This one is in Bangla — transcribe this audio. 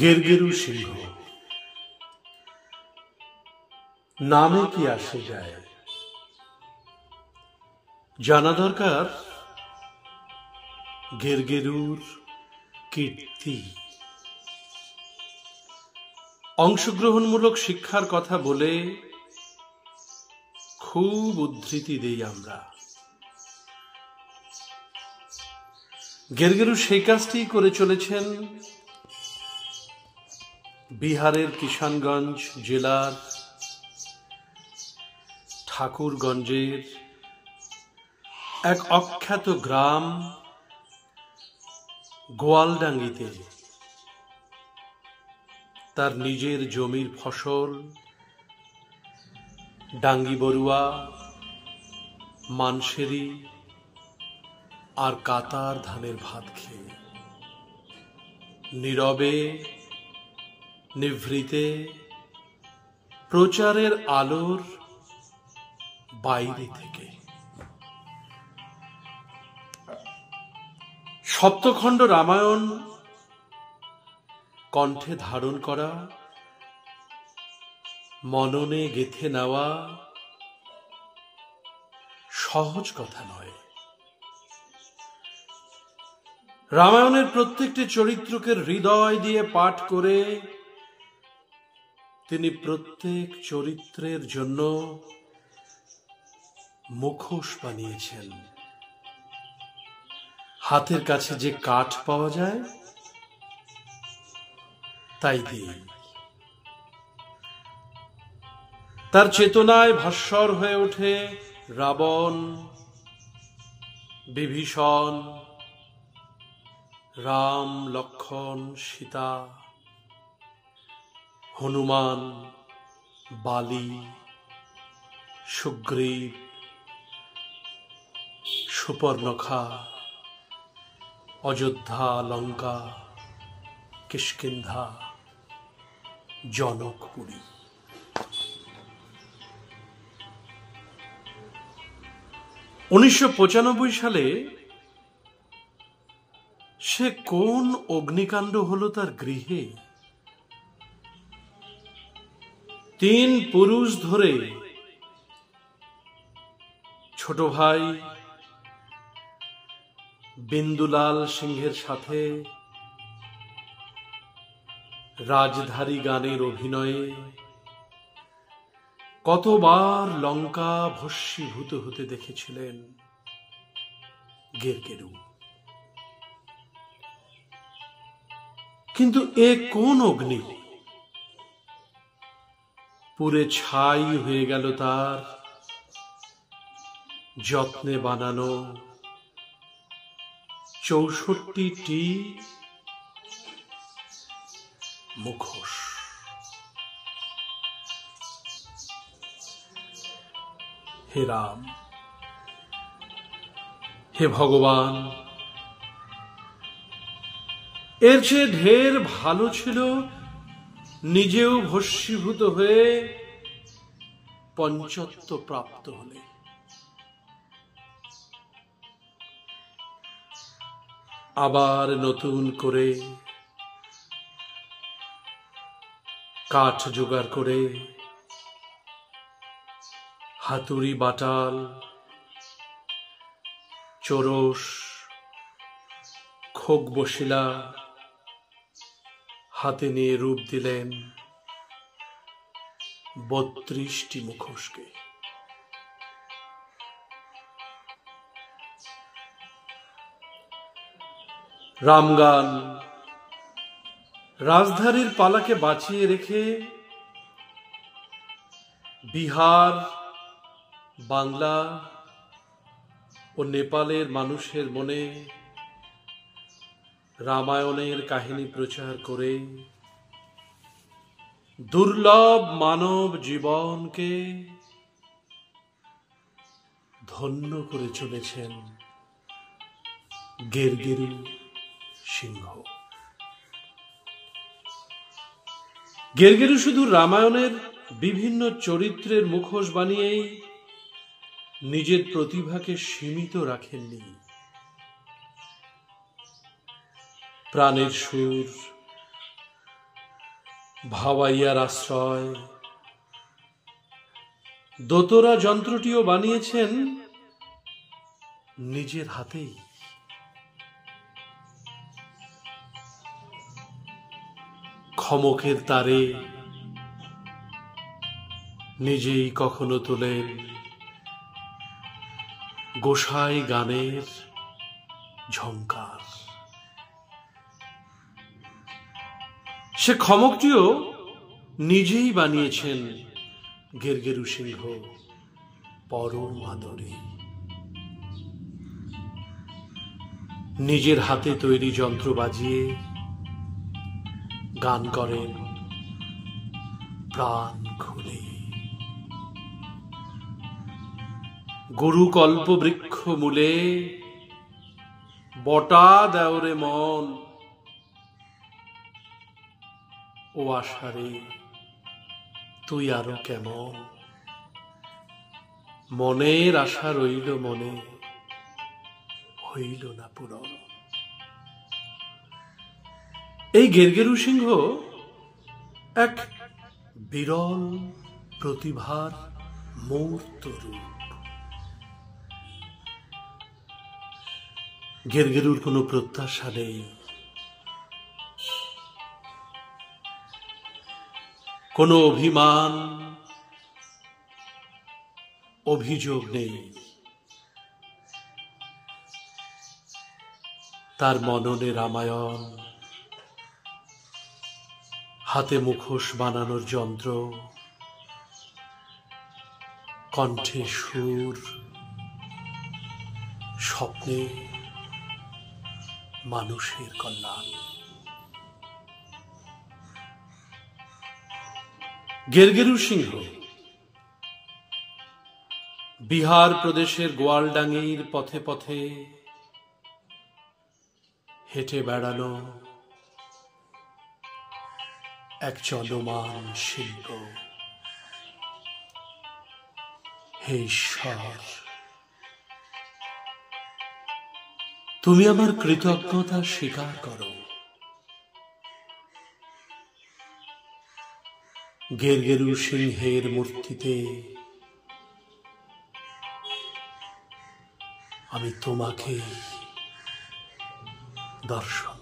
গেরগেরু সিংহ নামে কি আসে যায়, জানা দরকার গেরগেরুর কীর্তি। অংশগ্রহণমূলক শিক্ষার কথা বলে খুব উদ্ধৃতি দেই আমরা। গেরগেরু সেই কাজটি করে চলেছেন বিহারের কিষানগঞ্জ জেলার ঠাকুরগঞ্জের এক অখ্যাত গ্রাম গোয়ালডাঙ্গিতে তার নিজের জমির ফসল ডাঙ্গি বড়ুয়া, মানসেরি আর কাতার ধানের ভাত খেয়ে নীরবে নিভৃতে প্রচারের আলোর বাইরে থেকে সপ্তখণ্ড রামায়ণ কণ্ঠে ধারণ করা, মননে গেঁথে নেওয়া সহজ কথা নয়। রামায়ণের প্রত্যেকটি চরিত্রকে হৃদয় দিয়ে পাঠ করে তিনি প্রত্যেক চরিত্রের জন্য মুখোশ বানিয়েছেন। হাতের কাছে যে কাঠ পাওয়া যায় তাই দিয়ে তার চেতনায় ভাস্বর হয়ে ওঠে রাবণ, বিভীষণ, রাম, লক্ষ্মণ, সীতা, হনুমান, বালি, সুগ্রীব, সুপর্ণখা, অযোধ্যা, লঙ্কা, কিষ্কিন্ধা, জনকপুরী। 1995 সালে সে কোন অগ্নিকাণ্ড হলো তার গৃহে। 3 পুরুষ ধরে ছোট ভাই বিন্দুলাল সিংহের সাথে রাজধারী গানের অভিনয়ে কতবার লঙ্কা ভস্মীভূত হতে দেখেছিলেন গেরগেরু। কিন্তু এ কোন অগ্নি? পুরে ছাই হয়ে গেল তার যত্নে বানানো 64টি মুখোশ। হে রাম, হে ভগবান, এর চেয়ে ঢের ভালো ছিল নিজেও ভস্মীভূত হয়ে পঞ্চত্ব প্রাপ্ত হলে। আবার নতুন করে কাঠ জোগাড় করে হাতুড়ি, বাটাল, চোরস, খোক বসিলা হাতে নিয়ে রূপ দিলেন 32টি মুখোশকে। রামগান রাজধানীর পালাকে বাঁচিয়ে রেখে বিহার, বাংলা ও নেপালের মানুষের মনে রামায়ণের কাহিনী প্রচার করে দুর্লভ মানব জীবনকে ধন্য করে চলেছেন গেরগেরু সিংহ। গেরগেরু শুধু রামায়ণের বিভিন্ন চরিত্রের মুখোশ বানিয়েই নিজের প্রতিভাকে সীমিত রাখেননি। প্রাণের সুর, ভাওয়াইয়ার আশ্রয়, দোতরা যন্ত্রটিও বানিয়েছেন নিজের হাতেই। খমকের তারে নিজেই কখনো তোলেন গোসাই গানের ঝংকার। সে খমকটিও নিজেই বানিয়েছেন গেরগেরু সিংহ পরম আদরে। নিজের হাতে তৈরি যন্ত্র বাজিয়ে গান করেন প্রাণ খুলে। গুরু কল্প বৃক্ষ মূলে বটা দেওরে মন, ও আশারে তুই আরো কেমন। মনের আশা রইল মনে, হইল না পূরণ। এই গেরগেরু সিংহ এক বিরল প্রতিভার মূর্ত রূপ। গেরগেরুর কোনো প্রত্যাশা নেই, কোনো অভিমান অভিযোগ নেই। তার মননে রামায়ণ, হাতে মুখোশ বানানোর যন্ত্র, কণ্ঠে সুর, স্বপ্নে মানুষের কল্যাণ। গেরগেরু সিংহ বিহার প্রদেশের গোয়ালডাঙ্গির পথে পথে হেঁটে বেড়ানো এক চলমান শিল্প। হে ঈশ্বর, তুমি আমার কৃতজ্ঞতা স্বীকার করো। গেরগেরু সিংহের মূর্তিতে আমি তোমাকে দর্শন